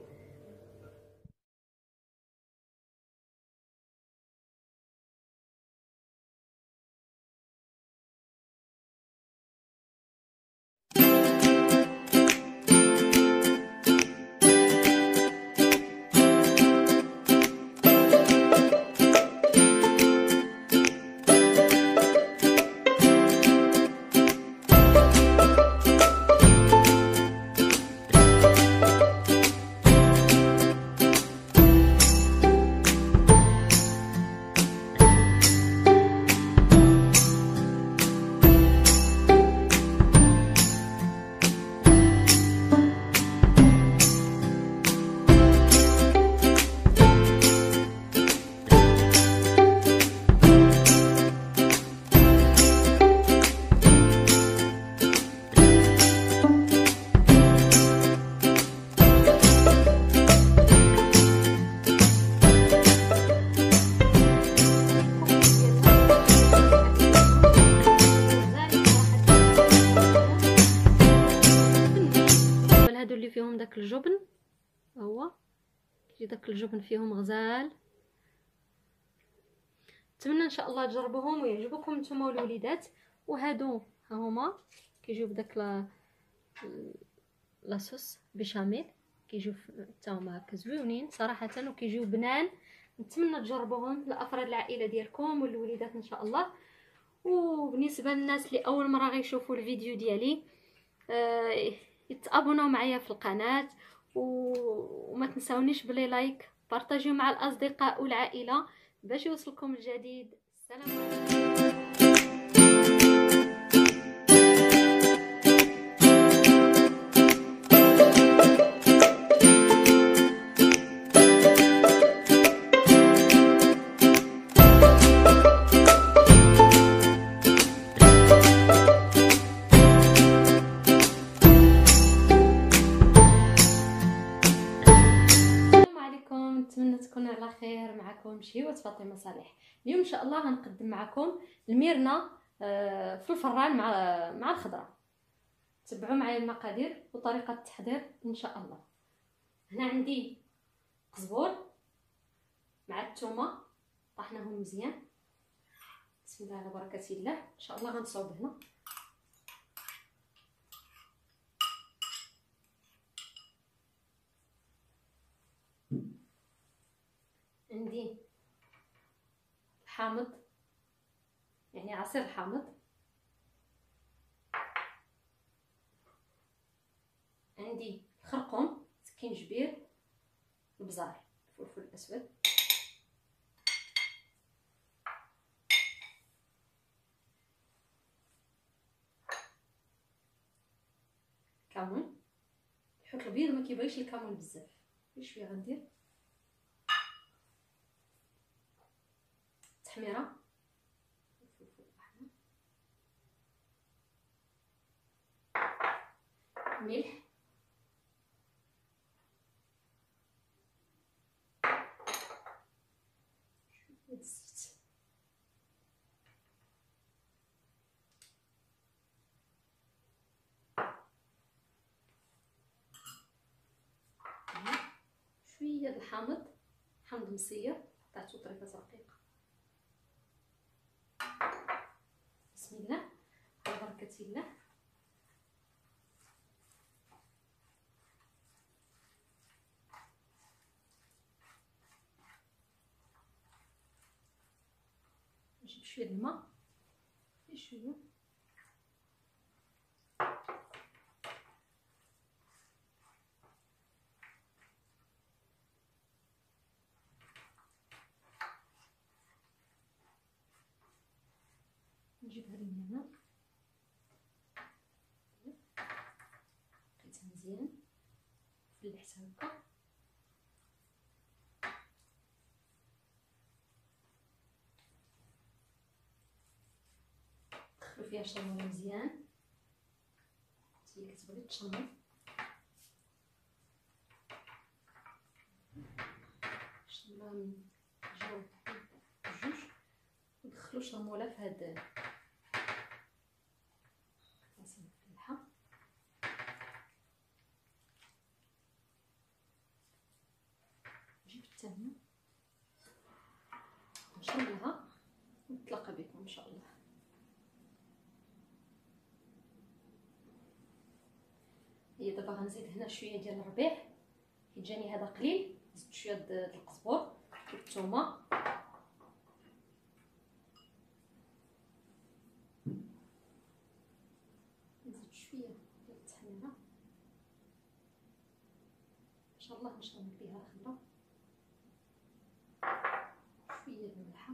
شتي داك الجبن فيهم غزال. نتمنى ان شاء الله تجربوهم ويعجبوكم نتوما والوليدات. وهادو ها هما كيجيو بداك لاصوص بيشاميل، كيجيو حتى هما هكا زويونين صراحه وكيجيو بنان. نتمنى تجربوهم لافراد العائله ديالكم والوليدات ان شاء الله. وبالنسبه للناس اللي اول مره غيشوفوا الفيديو ديالي يتابوناو معايا في القناه وما تنساونيش بلي لايك، بارطاجيو مع الاصدقاء والعائله باش يوصلكم الجديد. السلام عليكم. نتمنى تكون على خير. معكم شهيوة فاطمه صالح. اليوم ان شاء الله غنقدم معكم الميرنه في الفران مع الخضره. تبعوا معايا المقادير وطريقه التحضير ان شاء الله. هنا عندي قزبور مع الثومه طحناهم مزيان. بسم الله على بركه الله. ان شاء الله غنصاوب هنا. عندي الحامض يعني عصير الحامض. عندي الخرقوم، سكينجبير، البزار، الفلفل الاسود، كمون. الحوت الابيض ما كيبغيش الكمون بزاف، شويه غندير تحميره، الفلفل الاحمر، ملح، شويه الزيت. شويه الحامض، حامض مصير قطعته طريفات رقيقه. بسم الله على بركة الله. نجيب شويه الماء، شويه نجيب هذه النعناع قيتها مزيان فلحتها هكا. دخلو فيها الشرموله مزيان، هي كتبغي تشرمل. شرموله من جوج ودخلو شرموله في هاد الثانية نشربها ونتلاقى بكم ان شاء الله. هي دابا غنزيد هنا شويه ديال الربيع حيت جاني هذا قليل. زدت شويه د القزبور والثومه، نزيد شويه ديال التحميره ان شاء الله نشرب بها الخضره، شويه الملح،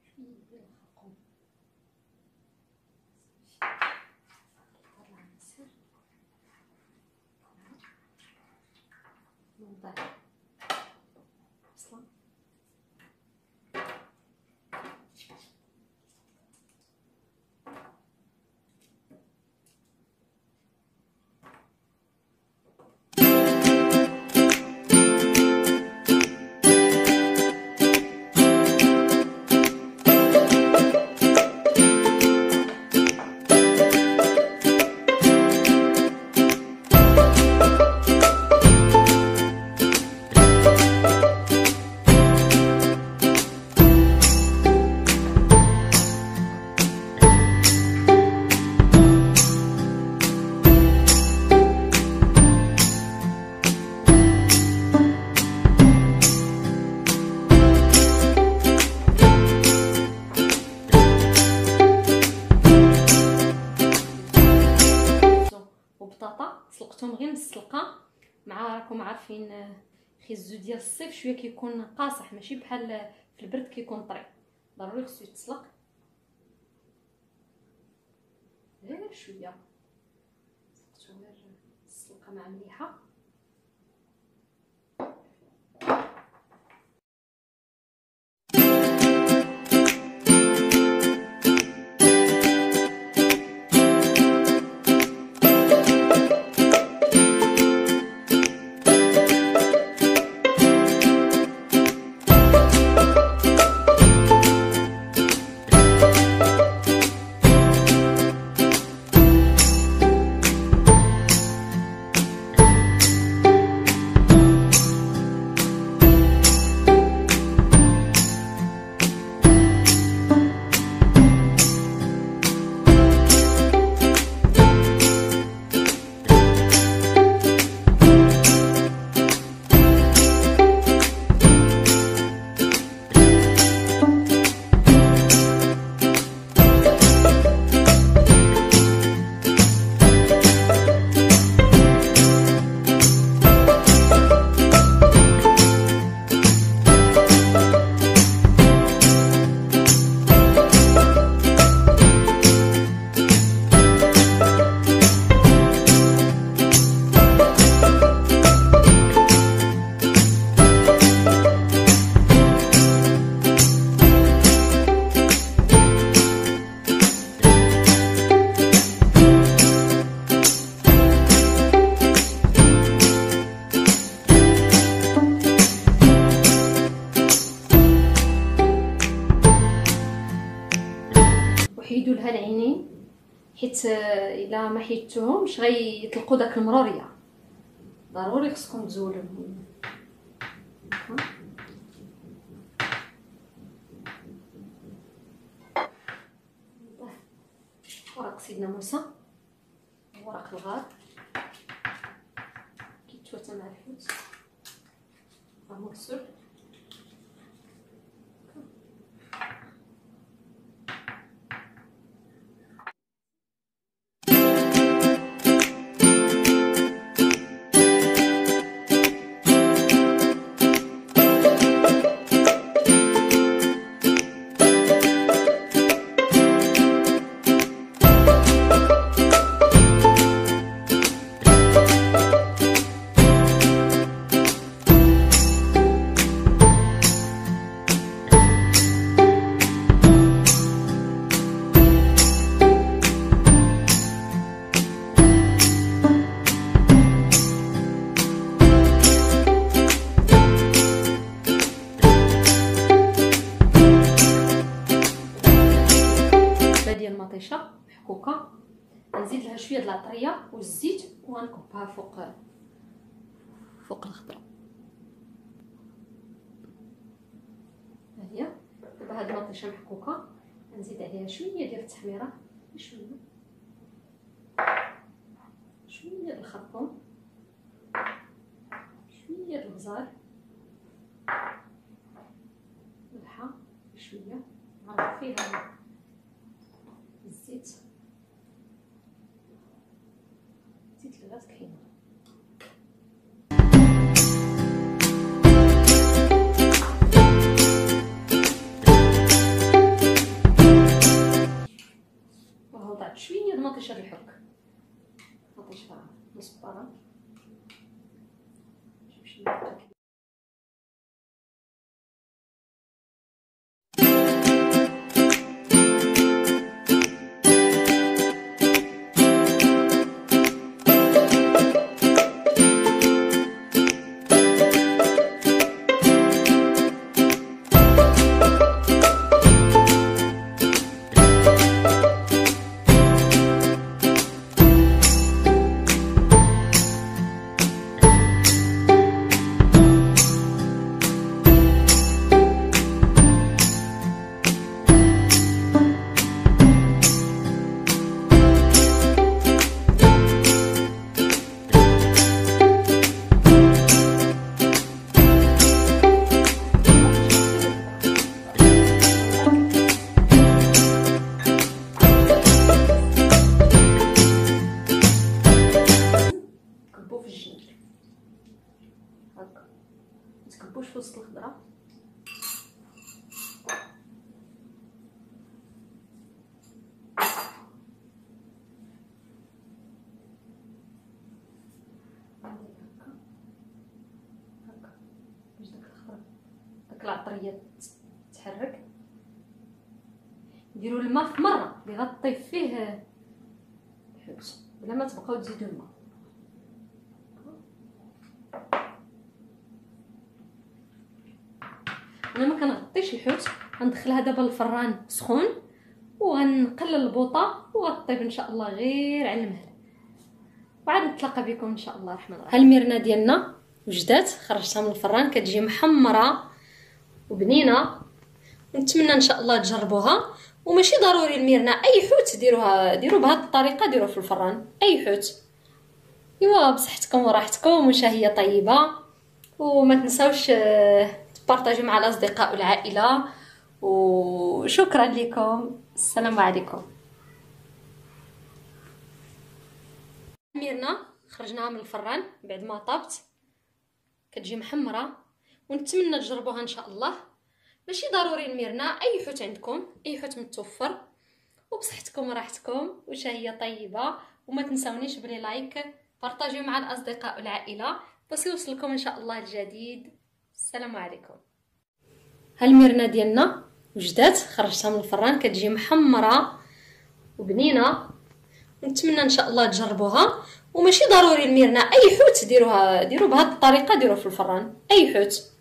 شويه ديال الخرقوم، طلع العسل، نوضع بصله، راكم عارفين خيزو ديال الصيف شويه كيكون قاصح، ماشي بحال في البرد كيكون طري. ضروري خصو يتسلق غير شويه، سلقتو غير السلقه مع مليحه. حيدوا لها العينين، حيت الا ما حيدتوهمش غيطلقوا داك المروريه. ضروري خصكم تزولوهم. ورق سيدنا موسى، ورق الغار كيتواتى مع الحوت مرسول. ديال المطيشه محكوكه، نزيد لها شويه د العطريه والزيت ونكبها فوق الخضره. ها هي دابا هاد المطيشه محكوكه، نزيد عليها شويه ديال التحميره، شويه ديال الخرطوم، شويه ديال البزار، ملحه شويه، نعرف فيها الزيت، زيت الغاز كاين. وضعت شويه د المطيشه الحك، مطيشه مصبره. هكا متكبوش في وسط الخضره. باش داك الخضره داك العطريه تحرك. ديروا الماء في مره اللي غطيف فيه الحوت بلا ما تبقاو تزيدوا الماء. انا ما كنغطيش الحوت، غندخلها دابا للفران سخون وغنقلل البوطه وغطيب ان شاء الله غير على المهل، وعاد نتلاقى بكم ان شاء الله الرحمن الرحيم. ها الميرنا ديالنا وجدات، خرجتها من الفران، كتجي محمره وبنينه. نتمنى ان شاء الله تجربوها. وماشي ضروري الميرنا، اي حوت ديروا بهذه الطريقه، ديروه في الفران اي حوت. ايوا بصحتكم وراحتكم وشهيه طيبه. وما تنساوش تبارطاجيو مع الاصدقاء والعائله. وشكرا لكم، السلام عليكم. ميرنا خرجناها من الفران بعد ما طابت، كتجي محمره، ونتمنى تجربوها ان شاء الله. ماشي ضروري الميرنا، اي حوت عندكم، اي حوت متوفر. وبصحتكم وراحتكم وشهيه طيبه. وما تنساونيش بلي لايك، بارطاجيو مع الاصدقاء والعائله باش يوصلكم ان شاء الله الجديد. السلام عليكم. ها الميرنا ديالنا وجدات، خرجتها من الفران، كتجي محمره وبنينه. نتمنى ان شاء الله تجربوها. وماشي ضروري الميرنا، اي حوت ديروا بهذه الطريقه، ديروه في الفران اي حوت.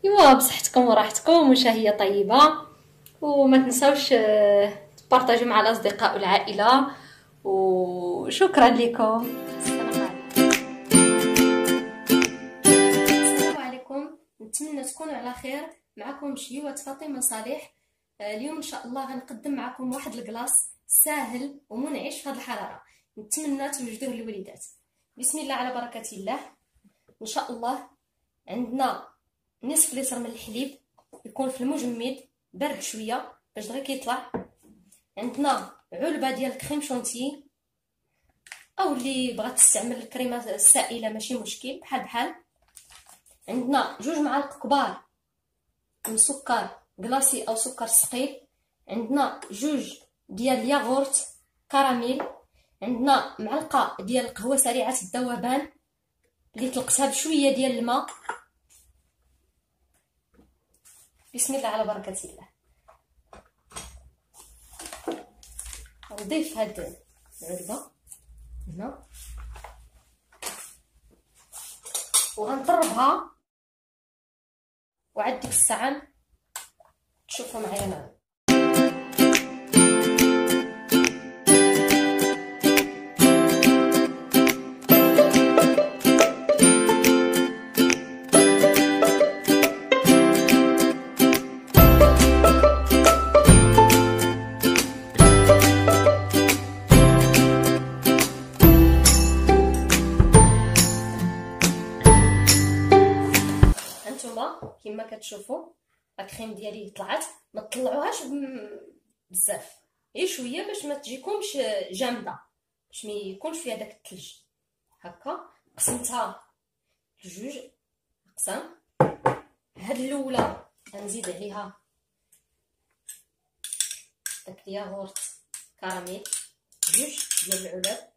ايوا بصحتكم وراحتكم وشهيه طيبه. وما تنساوش تبارطاجيو مع الاصدقاء والعائله. وشكرا لكم، السلام عليكم. نتمنى تكونوا على خير. معكم شيوات فاطمه صالح. اليوم ان شاء الله غنقدم معكم واحد الكلاص ساهل ومنعش في هذه الحراره، نتمنى توجدوه للوليدات. بسم الله على بركه الله. ان شاء الله عندنا نصف لتر من الحليب، يكون في المجمد بارد شويه باش دغيا كيطلع. عندنا علبه ديال الكريم شونتي، او اللي بغات تستعمل الكريمه السائله ماشي مشكل، بحال بحال. عندنا 2 معالق كبار من سكر كلاصي او سكر ثقيل. عندنا 2 ديال الياغورت كراميل. عندنا معلقه ديال القهوه سريعه الذوبان اللي طلقتها بشويه ديال الماء. بسم الله على بركه الله. نضيف هاد العلبه هنا وغنطربها، وعاد ديك الساعه تشوفوا معايا معايا. كما كتشوفوا الكريم ديالي طلعت. ما تطلعوهاش بزاف، غير شويه باش ما تجيكمش جامده، باش ما يكونش فيها داك الثلج. هكا قسمتها لجوج اقسام. هاد الاولى غنزيد عليها داك الياغورت كراميل 2 ديال العلب.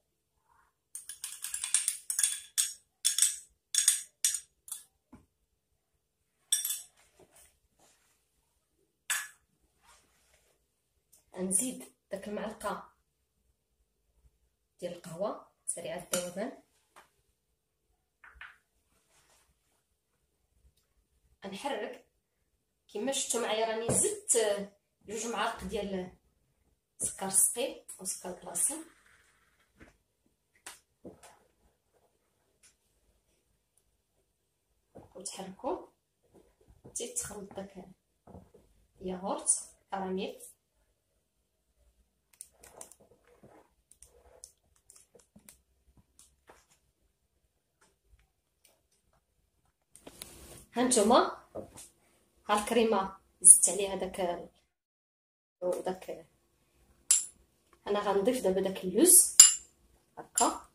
غنزيد داك المعلقه ديال القهوه سريعه الذوبان. غنحرك كما شفتوا معايا، راني زدت 2 معالق ديال سكر ثقيل او سكر كلاصي. وتحركوا حتى تخلط داك الياغورت كراميل. هانتوما ها الكريمه زدت عليها داك انا غنضيف دابا داك اللوز هكا.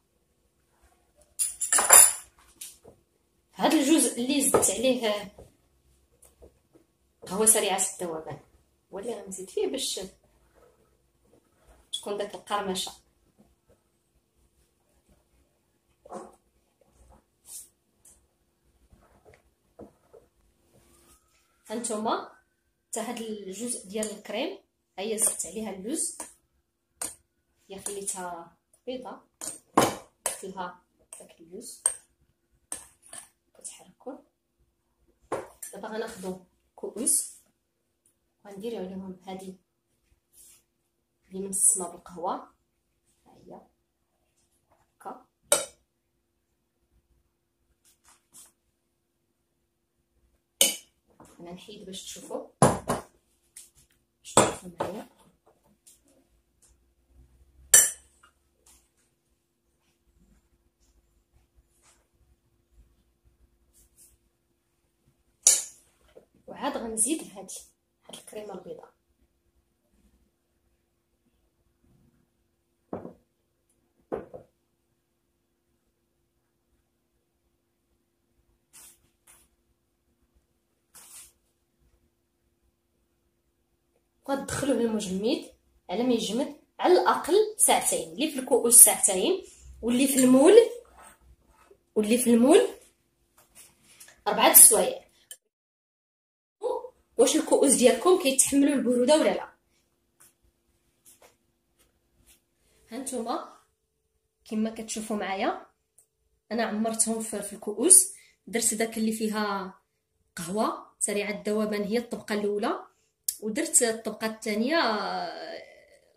هذا الجزء اللي زدت عليه قهوه سريعه الذوبان هو اللي غنزيد فيه باش تكون داك القرمشه. هانتوما حتى هاد الجزء ديال الكريم هي زدت عليها اللوز، هي خليتها بيضه درت لها داك اللوز كتحركو. دابا غناخدو كؤوس وغنديرو عليهم هادي اللي منسمه بالقهوه، ها هي هكا. انا نحيد باش تشوفوا معايا. وعاد غنزيد هاد الكريمه البيضاء. وغتدخلوه للمجمد على ما يجمد على الاقل ساعتين، اللي في الكؤوس ساعتين واللي في المول 4 السوايع. واش الكؤوس ديالكم كيتحملوا البروده ولا لا؟ هانتوما كما كتشوفوا معايا انا عمرتهم في الكؤوس، درت داك اللي فيها قهوه سريعه الذوبان هي الطبقه الاولى، ودرت الطبقه الثانيه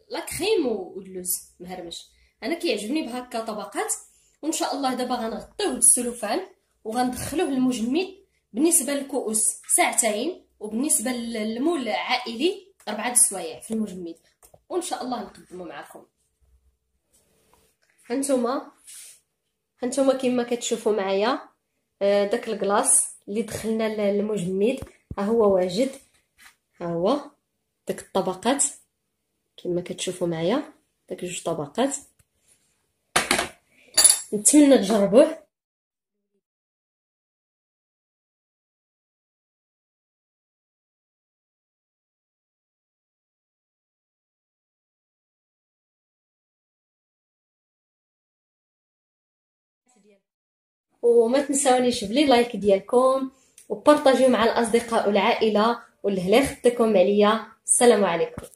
لا كريم واللوز مهرمش. انا كيعجبني بهكا طبقات. وان شاء الله دابا غنغطيوه بالسلوفان وغندخلوه للمجمد. بالنسبه للكؤوس ساعتين، وبالنسبه للمول عائلي 4 السوايع في المجمد، وان شاء الله نقدمه معكم. هانتوما كما كتشوفوا معايا داك الكلاص اللي دخلنا للمجمد ها هو واجد، ها هو داك الطبقات كما كتشوفوا معايا، داك 2 طبقات. نتمنى تجربوه. وما تنساونيش بلي لايك ديالكم وبارطاجيو مع الاصدقاء والعائله، والهلا يخدكم عليا. السلام عليكم.